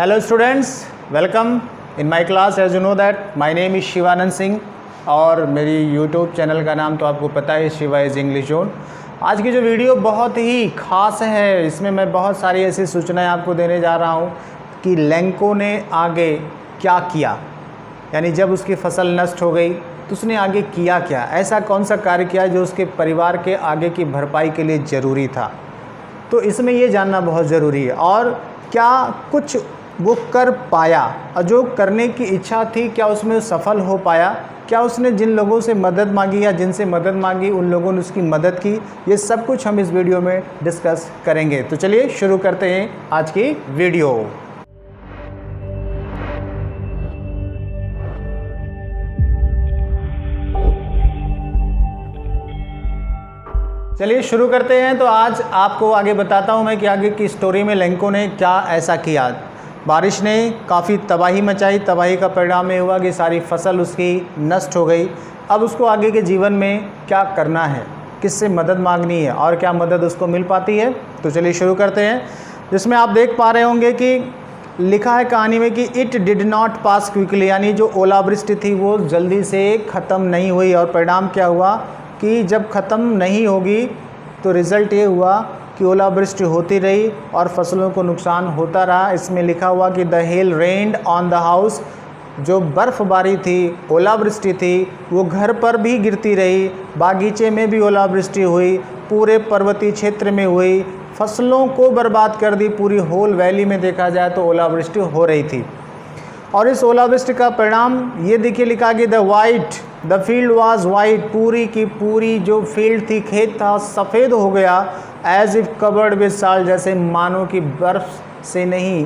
Hello students, welcome in my class. As you know that my name is Shivanand Singh और मेरी YouTube channel का नाम तो आपको पता है, शिवा इज़ इंग्लिश जोन। आज की जो वीडियो बहुत ही ख़ास है, इसमें मैं बहुत सारी ऐसी सूचनाएं आपको देने जा रहा हूं कि लेंको ने आगे क्या किया, यानी जब उसकी फसल नष्ट हो गई तो उसने आगे किया क्या, ऐसा कौन सा कार्य किया जो उसके परिवार के आगे की भरपाई के लिए ज़रूरी था। तो इसमें ये जानना बहुत ज़रूरी है और क्या कुछ वो कर पाया और जो करने की इच्छा थी क्या उसमें सफल हो पाया, क्या उसने जिन लोगों से मदद मांगी या जिनसे मदद मांगी उन लोगों ने उसकी मदद की, ये सब कुछ हम इस वीडियो में डिस्कस करेंगे। तो चलिए शुरू करते हैं आज की वीडियो। चलिए शुरू करते हैं। तो आज आपको आगे बताता हूं मैं कि आगे की स्टोरी में लेंको ने क्या ऐसा किया। बारिश ने काफ़ी तबाही मचाई, तबाही का परिणाम ये हुआ कि सारी फसल उसकी नष्ट हो गई। अब उसको आगे के जीवन में क्या करना है, किससे मदद मांगनी है और क्या मदद उसको मिल पाती है। तो चलिए शुरू करते हैं। जिसमें आप देख पा रहे होंगे कि लिखा है कहानी में कि it did not pass quickly, यानी जो ओलावृष्टि थी वो जल्दी से ख़त्म नहीं हुई। और परिणाम क्या हुआ कि जब ख़त्म नहीं होगी तो रिज़ल्ट ये हुआ कि ओलावृष्टि होती रही और फसलों को नुकसान होता रहा। इसमें लिखा हुआ कि the hell rained on the house, जो बर्फ़बारी थी, ओलावृष्टि थी, वो घर पर भी गिरती रही, बागीचे में भी ओलावृष्टि हुई, पूरे पर्वतीय क्षेत्र में हुई, फसलों को बर्बाद कर दी। पूरी होल वैली में देखा जाए तो ओलावृष्टि हो रही थी। और इस ओलावृष्टि का परिणाम ये देखिए लिखा कि द फील्ड वाज वाइट, पूरी की पूरी जो फील्ड थी, खेत था, सफ़ेद हो गया। As if covered with salt, जैसे मानो कि बर्फ़ से नहीं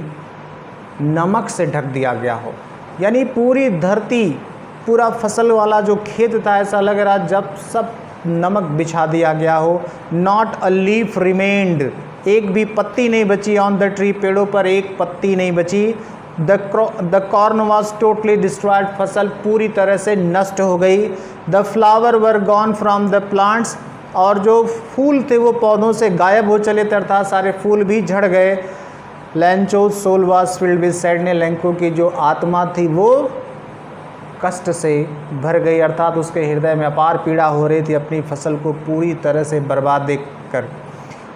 नमक से ढक दिया गया हो। यानी पूरी धरती, पूरा फसल वाला जो खेत था, ऐसा लग रहा जब सब नमक बिछा दिया गया हो। नॉट अ लीफ रिमेन्ड, एक भी पत्ती नहीं बची। ऑन द ट्री, पेड़ों पर एक पत्ती नहीं बची। The corn was totally destroyed, फसल पूरी तरह से नष्ट हो गई। The flower were gone from the plants, और जो फूल थे वो पौधों से गायब हो चले थे, अर्थात सारे फूल भी झड़ गए। Lencho soul was filled with sadness, Lencho की जो आत्मा थी वो कष्ट से भर गई, अर्थात उसके हृदय में अपार पीड़ा हो रही थी अपनी फसल को पूरी तरह से बर्बाद देखकर।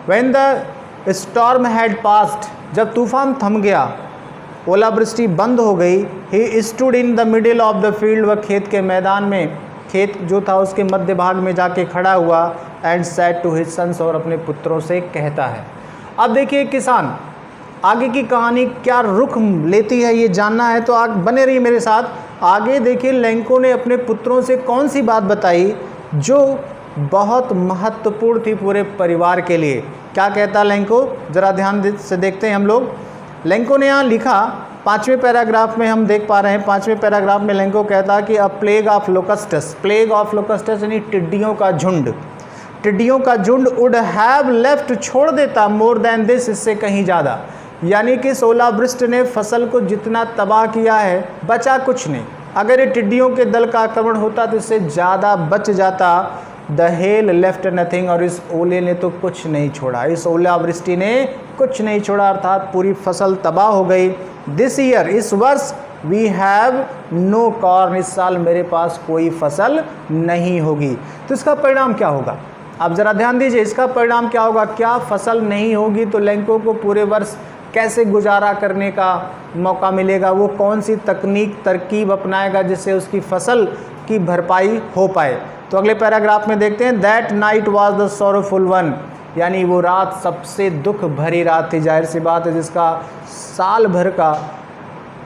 When the storm had passed, जब तूफान थम गया, ओलावृष्टि बंद हो गई। He stood in the middle of the field, वह खेत के मैदान में, खेत जो था उसके मध्य भाग में जाके खड़ा हुआ। And said to his sons, और अपने पुत्रों से कहता है। अब देखिए किसान, आगे की कहानी क्या रुख लेती है ये जानना है तो आगे बने रहिए मेरे साथ। आगे देखिए लेंको ने अपने पुत्रों से कौन सी बात बताई जो बहुत महत्वपूर्ण थी पूरे परिवार के लिए। क्या कहता लेंको, ज़रा ध्यान से देखते हैं हम लोग। लेंको ने यहाँ लिखा 5वें पैराग्राफ में, हम देख पा रहे हैं 5वें पैराग्राफ में लेंको कहता कि a plague of locusts, plague of locusts यानी टिड्डियों का झुंड, टिड्डियों का झुंड वुड हैव लेफ्ट, छोड़ देता, मोर देन दिस, इससे कहीं ज़्यादा। यानी कि ओलावृष्टि ने फसल को जितना तबाह किया है बचा कुछ नहीं। अगर ये टिड्डियों के दल का आक्रमण होता तो इससे ज़्यादा बच जाता। द हेल लेफ्ट नथिंग, और इस ओले ने तो कुछ नहीं छोड़ा, इस ओलावृष्टि ने कुछ नहीं छोड़ा, अर्थात पूरी फसल तबाह हो गई। दिस ईयर, इस वर्ष, वी हैव नो कॉर्न, इस साल मेरे पास कोई फसल नहीं होगी। तो इसका परिणाम क्या होगा, आप ज़रा ध्यान दीजिए, इसका परिणाम क्या होगा। क्या फसल नहीं होगी तो लेंको को पूरे वर्ष कैसे गुजारा करने का मौका मिलेगा, वो कौन सी तकनीक तरकीब अपनाएगा जिससे उसकी फसल की भरपाई हो पाए। तो अगले पैराग्राफ में देखते हैं। That night was the sorrowful one, यानी वो रात सबसे दुख भरी रात थी। जाहिर सी बात है, जिसका साल भर का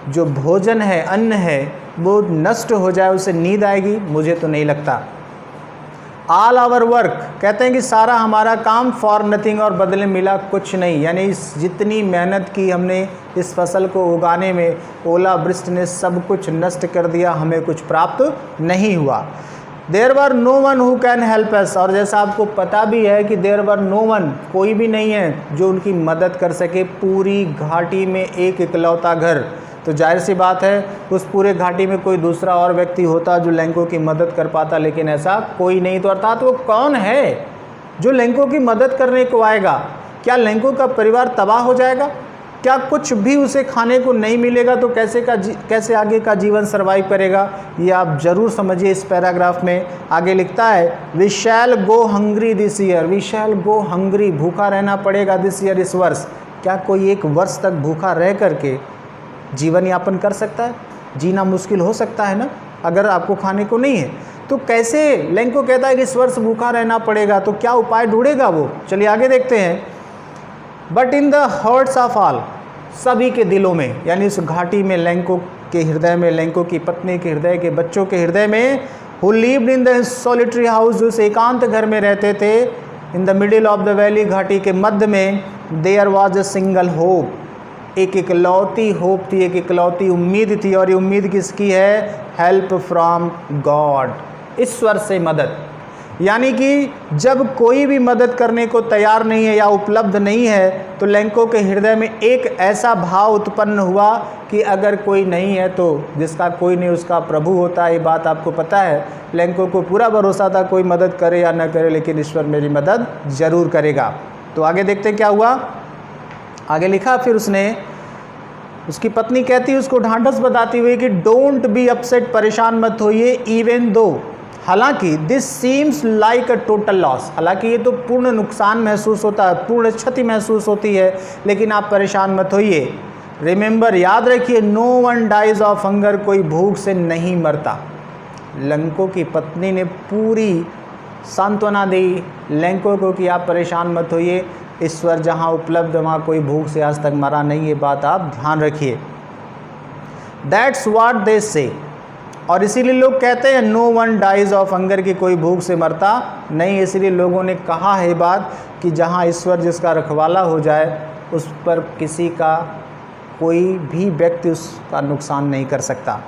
जो भोजन है, अन्न है, वो नष्ट हो जाए, उसे नींद आएगी, मुझे तो नहीं लगता। ऑल आवर वर्क, कहते हैं कि सारा हमारा काम फॉर नथिंग, और बदले मिला कुछ नहीं। यानी इस जितनी मेहनत की हमने इस फसल को उगाने में, ओलावृष्टि ने सब कुछ नष्ट कर दिया, हमें कुछ प्राप्त नहीं हुआ। There were no one who can help us, और जैसा आपको पता भी है कि देयर वर नो वन, कोई भी नहीं है जो उनकी मदद कर सके। पूरी घाटी में एक इकलौता घर, तो जाहिर सी बात है उस पूरे घाटी में कोई दूसरा और व्यक्ति होता जो लेंको की मदद कर पाता, लेकिन ऐसा कोई नहीं। तो अर्थात वो कौन है जो लेंको की मदद करने को आएगा। क्या लेंको का परिवार तबाह हो जाएगा? क्या कुछ भी उसे खाने को नहीं मिलेगा तो कैसे आगे का जीवन सर्वाइव करेगा? ये आप ज़रूर समझिए। इस पैराग्राफ में आगे लिखता है we shall go hungry this year, we shall go hungry, भूखा रहना पड़ेगा दिस ईयर, इस वर्ष। क्या कोई एक वर्ष तक भूखा रह करके जीवन यापन कर सकता है? जीना मुश्किल हो सकता है ना, अगर आपको खाने को नहीं है तो कैसे? लेंको कहता है कि इस वर्ष भूखा रहना पड़ेगा, तो क्या उपाय ढूंढेगा वो? चलिए आगे देखते हैं। But in the hearts of all, सभी के दिलों में, यानी उस घाटी में, लेंको के हृदय में, लेंको की पत्नी के हृदय, के बच्चों के हृदय में, who lived in the solitary house, जो उस एकांत घर में रहते थे, in the middle of the valley, घाटी के मध्य में, there was a single hope, एक इकलौती होप थी, एक इकलौती उम्मीद थी। और ये उम्मीद किसकी है? हेल्प फ्रॉम गॉड, ईश्वर से मदद। यानी कि जब कोई भी मदद करने को तैयार नहीं है या उपलब्ध नहीं है तो लेंको के हृदय में एक ऐसा भाव उत्पन्न हुआ कि अगर कोई नहीं है तो जिसका कोई नहीं उसका प्रभु होता है। ये बात आपको पता है। लेंको को पूरा भरोसा था कोई मदद करे या न करे, लेकिन ईश्वर मेरी मदद ज़रूर करेगा। तो आगे देखते हैं क्या हुआ। आगे लिखा, फिर उसकी पत्नी कहती है, उसको ढांढस बताती हुई कि डोंट बी अपसेट, परेशान मत होइए, इवन दो, हालांकि this seems like a total loss, हालांकि ये तो पूर्ण नुकसान महसूस होता है, पूर्ण क्षति महसूस होती है, लेकिन आप परेशान मत होइए। रिमेंबर, याद रखिए, no one dies of hunger, कोई भूख से नहीं मरता। लेंको की पत्नी ने पूरी सांत्वना दी लेंको को कि आप परेशान मत होइए, ईश्वर जहाँ उपलब्ध वहाँ कोई भूख से आज तक मरा नहीं, ये बात आप ध्यान रखिए। दैट्स व्हाट दे से, और इसीलिए लोग कहते हैं no one dies of hunger, की कोई भूख से मरता नहीं। इसीलिए लोगों ने कहा है बात कि जहाँ ईश्वर जिसका रखवाला हो जाए उस पर किसी का कोई भी व्यक्ति उसका नुकसान नहीं कर सकता।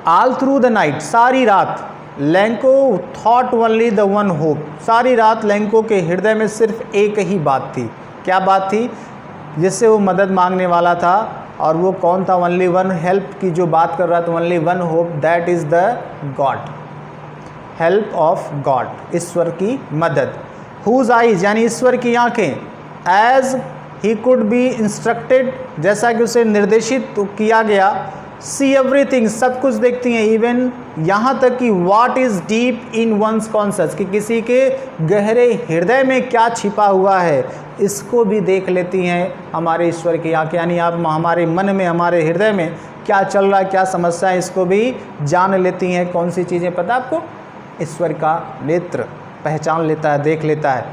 ऑल थ्रू द नाइट, सारी रात, Lanco thought only the one hope, सारी रात लेंको के हृदय में सिर्फ एक ही बात थी। क्या बात थी? जिससे वो मदद मांगने वाला था, और वो कौन था? ओनली वन, हेल्प की जो बात कर रहा था, only one hope, that is the God, help of God, ईश्वर की मदद। हुज आइज, यानी ईश्वर की आंखें, as he could be instructed, जैसा कि उसे निर्देशित किया गया, सी एवरीथिंग, सब कुछ देखती हैं, इवन यहाँ तक कि what is deep in one's conscious, कि किसी के गहरे हृदय में क्या छिपा हुआ है, इसको भी देख लेती हैं हमारे ईश्वर की आँखें। यानी आप हमारे मन में, हमारे हृदय में क्या चल रहा है, क्या समस्या है, इसको भी जान लेती हैं। कौन सी चीज़ें पता आपको? ईश्वर का नेत्र पहचान लेता है, देख लेता है।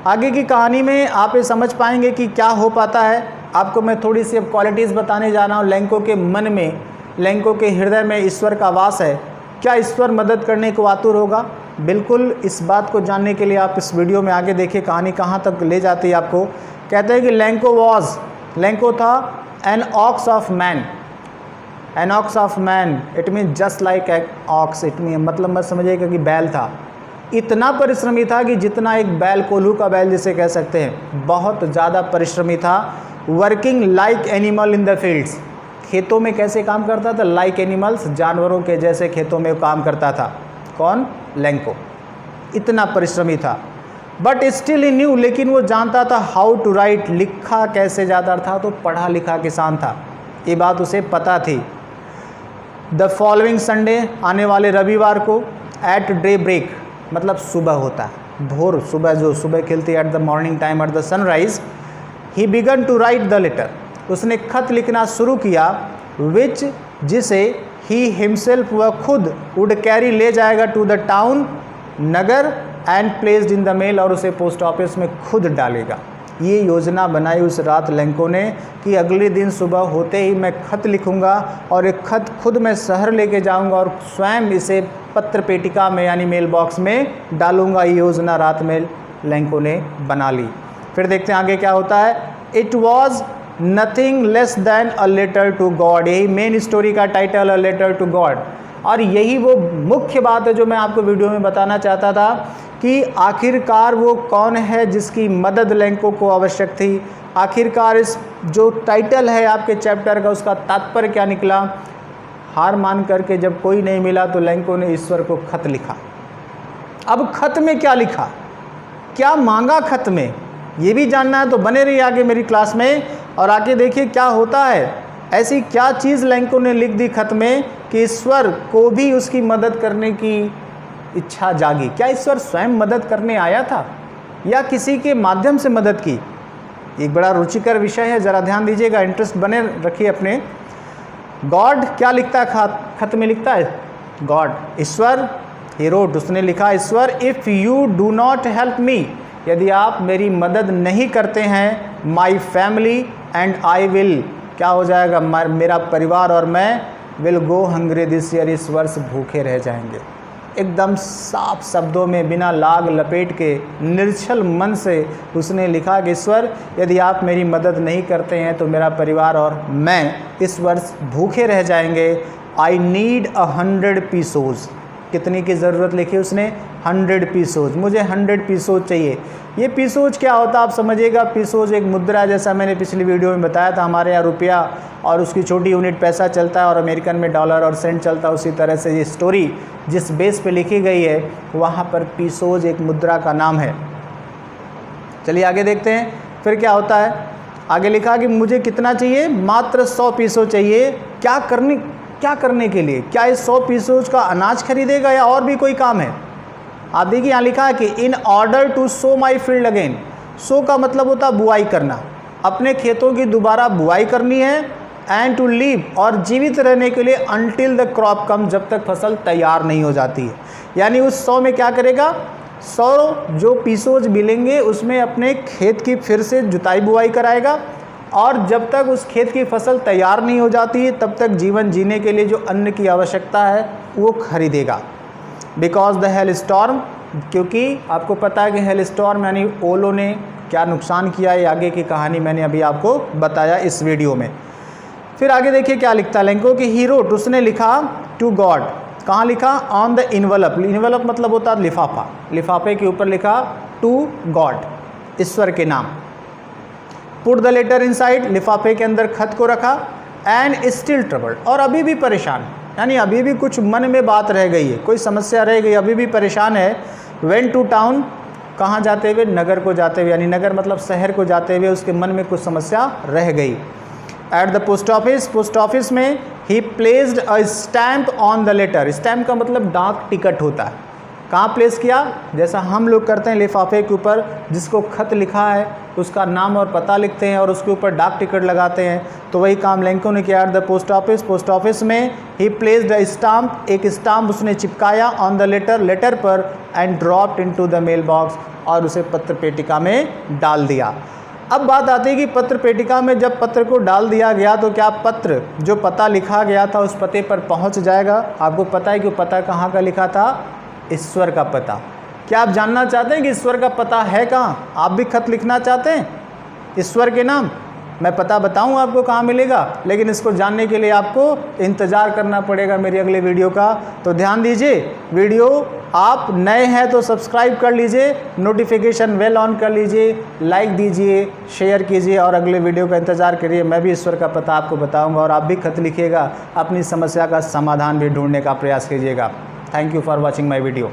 आगे की कहानी में आप ये समझ पाएंगे कि क्या हो पाता है। आपको मैं थोड़ी सी अब क्वालिटीज़ बताने जा रहा हूँ। लेंको के मन में, लेंको के हृदय में ईश्वर का वास है। क्या ईश्वर मदद करने को आतुर होगा? बिल्कुल। इस बात को जानने के लिए आप इस वीडियो में आगे देखिए, कहानी कहाँ तक ले जाती है आपको। कहते हैं कि लेंको था an ox of man, an ox of man, it mean just like a ox, it mean मतलब मत समझिएगा कि बैल था। इतना परिश्रमी था कि जितना एक बैल, कोल्हू का बैल जिसे कह सकते हैं, बहुत ज़्यादा परिश्रमी था। Working like animal in the fields, खेतों में कैसे काम करता था? लाइक एनिमल्स, जानवरों के जैसे खेतों में काम करता था। कौन? लेंको। इतना परिश्रमी था। बट स्टिल ही न्यू, लेकिन वो जानता था हाउ टू राइट, लिखा कैसे जाता था, तो पढ़ा लिखा किसान था, ये बात उसे पता थी। द फॉलोइंग संडे, आने वाले रविवार को, एट डे ब्रेक, मतलब सुबह होता है, भोर, सुबह जो सुबह खिलती है, at the morning time, at the sunrise, he began to write the letter, उसने खत लिखना शुरू किया, विच, जिसे ही हिमसेल्फ, वह खुद, वुड कैरी, ले जाएगा, टू द टाउन, नगर, and placed in the mail, और उसे पोस्ट ऑफिस में खुद डालेगा। ये योजना बनाई उस रात लेंको ने कि अगले दिन सुबह होते ही मैं खत लिखूंगा और एक खत खुद मैं शहर लेके जाऊंगा और स्वयं इसे पत्र पेटिका में यानी मेल बॉक्स में डालूंगा। ये योजना रात में लेंको ने बना ली। फिर देखते हैं आगे क्या होता है। It was nothing less than a letter to God, यही मेन स्टोरी का title, a letter to God. और यही वो मुख्य बात है जो मैं आपको वीडियो में बताना चाहता था कि आखिरकार वो कौन है जिसकी मदद लेंको को आवश्यक थी। आखिरकार इस जो टाइटल है आपके चैप्टर का, उसका तात्पर्य क्या निकला। हार मान करके जब कोई नहीं मिला तो लेंको ने ईश्वर को खत लिखा। अब खत में क्या लिखा, क्या मांगा खत में, ये भी जानना है तो बने रहिए आगे मेरी क्लास में। और आके देखिए क्या होता है। ऐसी क्या चीज़ लेंको ने लिख दी खत में कि ईश्वर को भी उसकी मदद करने की इच्छा जागी। क्या ईश्वर स्वयं मदद करने आया था या किसी के माध्यम से मदद की? एक बड़ा रुचिकर विषय है, ज़रा ध्यान दीजिएगा, इंटरेस्ट बने रखिए अपने। गॉड क्या लिखता है खत में? लिखता है गॉड, ईश्वर। ही रोट, उसने लिखा, ईश्वर if you do not help me, यदि आप मेरी मदद नहीं करते हैं, my family and I will, क्या हो जाएगा, मेरा परिवार और मैं, will go hungry this year, इस वर्ष भूखे रह जाएंगे। एकदम साफ शब्दों में, बिना लाग लपेट के, निर्छल मन से उसने लिखा कि ईश्वर यदि आप मेरी मदद नहीं करते हैं तो मेरा परिवार और मैं इस वर्ष भूखे रह जाएंगे। I need 100 pesos. कितनी की ज़रूरत लिखी उसने? 100 पीसोज। मुझे 100 पीसोज चाहिए। ये पीसोज क्या होता है आप समझिएगा। पीसोज एक मुद्रा, जैसा मैंने पिछली वीडियो में बताया था, हमारे यहाँ रुपया और उसकी छोटी यूनिट पैसा चलता है और अमेरिकन में डॉलर और सेंट चलता है। उसी तरह से ये स्टोरी जिस बेस पे लिखी गई है वहाँ पर पीसोज एक मुद्रा का नाम है। चलिए आगे देखते हैं फिर क्या होता है। आगे लिखा कि मुझे कितना चाहिए? मात्र 100 पीसोज चाहिए। क्या करने के लिए? क्या इस 100 पीसोज का अनाज खरीदेगा या और भी कोई काम है? आप देखिए यहाँ लिखा है कि in order to sow my field again. Sow का मतलब होता है बुआई करना, अपने खेतों की दोबारा बुआई करनी है। एंड टू लीव, और जीवित रहने के लिए, अनटिल द क्रॉप कम, जब तक फसल तैयार नहीं हो जाती है। यानी उस 100 में क्या करेगा? 100 जो पीसोज मिलेंगे उसमें अपने खेत की फिर से जुताई बुआई कराएगा और जब तक उस खेत की फसल तैयार नहीं हो जाती है तब तक जीवन जीने के लिए जो अन्न की आवश्यकता है वो खरीदेगा। बिकॉज द हेल स्टॉर्म, क्योंकि आपको पता है कि हेल स्टॉर्म यानी ओलों ने क्या नुकसान किया है, आगे की कहानी मैंने अभी आपको बताया इस वीडियो में। फिर आगे देखिए क्या लिखता है लेंको कि ही रोट, उसने लिखा टू गॉड। कहाँ लिखा? On the envelope. इन्वेलप मतलब होता है लिफाफा। लिफाफे के ऊपर लिखा टू गॉड, ईश्वर के नाम। पुट द लेटर इनसाइड, लिफाफे के अंदर खत को रखा। एंड स्टिल ट्रबल्ड, और अभी भी परेशान, यानी अभी भी कुछ मन में बात रह गई है, कोई समस्या रह गई, अभी भी परेशान है। वेंट टू टाउन, कहाँ जाते हुए? नगर को जाते हुए, यानी नगर मतलब शहर को जाते हुए उसके मन में कुछ समस्या रह गई। At the post office, post office में ही placed a stamp on the letter. Stamp का मतलब डाक टिकट होता है। कहाँ प्लेस किया? जैसा हम लोग करते हैं लिफाफे के ऊपर जिसको खत लिखा है उसका नाम और पता लिखते हैं और उसके ऊपर डाक टिकट लगाते हैं, तो वही काम लेंको ने किया। At the post office, post office में ही प्लेस्ड अ स्टाम्प, एक स्टाम्प उसने चिपकाया ऑन द लेटर, लेटर पर, and dropped into the mail box, और उसे पत्र पेटिका में डाल दिया। अब बात आती है कि पत्र पेटिका में जब पत्र को डाल दिया गया तो क्या पत्र जो पता लिखा गया था उस पते पर पहुंच जाएगा? आपको पता है कि पता कहाँ का लिखा था? ईश्वर का पता। क्या आप जानना चाहते हैं कि ईश्वर का पता है कहाँ? आप भी खत लिखना चाहते हैं ईश्वर के नाम? मैं पता बताऊं आपको कहाँ मिलेगा, लेकिन इसको जानने के लिए आपको इंतज़ार करना पड़ेगा मेरी अगले वीडियो का। तो ध्यान दीजिए, वीडियो आप नए हैं तो सब्सक्राइब कर लीजिए, नोटिफिकेशन बेल ऑन कर लीजिए, लाइक दीजिए, शेयर कीजिए और अगले वीडियो का इंतज़ार करिए। मैं भी ईश्वर का पता आपको बताऊँगा और आप भी खत लिखिएगा, अपनी समस्या का समाधान भी ढूंढने का प्रयास कीजिएगा। Thank you for watching my video.